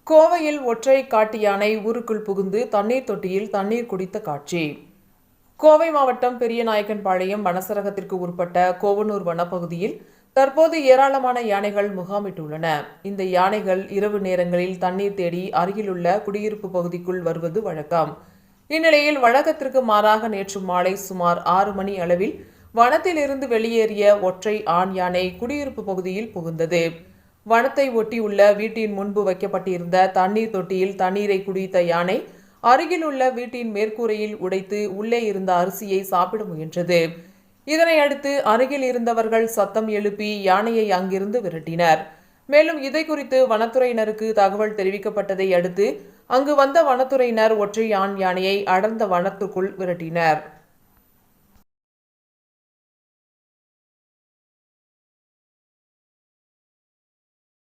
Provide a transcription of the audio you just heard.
கோவையில் ஒற்றை காட்டு யானை ஊருக்குள் புகுந்து தண்ணீர் தொட்டியில் தண்ணீர் குடித்த காட்சி. கோவை மாவட்டம் பெரியநாயக்கன்பாளையம் வனச்சரகத்திற்கு உட்பட்ட கோவனூர் வனப்பகுதியில் தற்போது ஏராளமான யானைகள் முகாமிட்டுள்ளன. இந்த யானைகள் இரவு நேரங்களில் தண்ணீர் தேடி அருகிலுள்ள குடியிருப்பு பகுதிக்குள் வருவது வழக்கம். இந்நிலையில் வழக்கத்திற்கு மாறாக நேற்று மாலை சுமார் 6 மணி அளவில் வனத்தில் இருந்து வெளியேறிய ஒற்றை ஆண் யானை குடியிருப்பு பகுதியில் புகுந்தது. வனத்தை ஒட்டியுள்ள வீட்டின் முன்பு வைக்கப்பட்டிருந்த தண்ணீர் தொட்டியில் தண்ணீரை குடித்த யானை அருகில் உள்ள வீட்டின் மேற்கூரையில் உடைத்து உள்ளே இருந்த அரிசியை சாப்பிட முயன்றது. இதனையடுத்து அருகில் இருந்தவர்கள் சத்தம் எழுப்பி யானையை அங்கிருந்து விரட்டினர். மேலும் இதை குறித்து வனத்துறையினருக்கு தகவல் தெரிவிக்கப்பட்டதை அடுத்து அங்கு வந்த வனத்துறையினர் ஒற்றை ஆண் யானையை அடர்ந்த வனத்துக்குள் விரட்டினர்.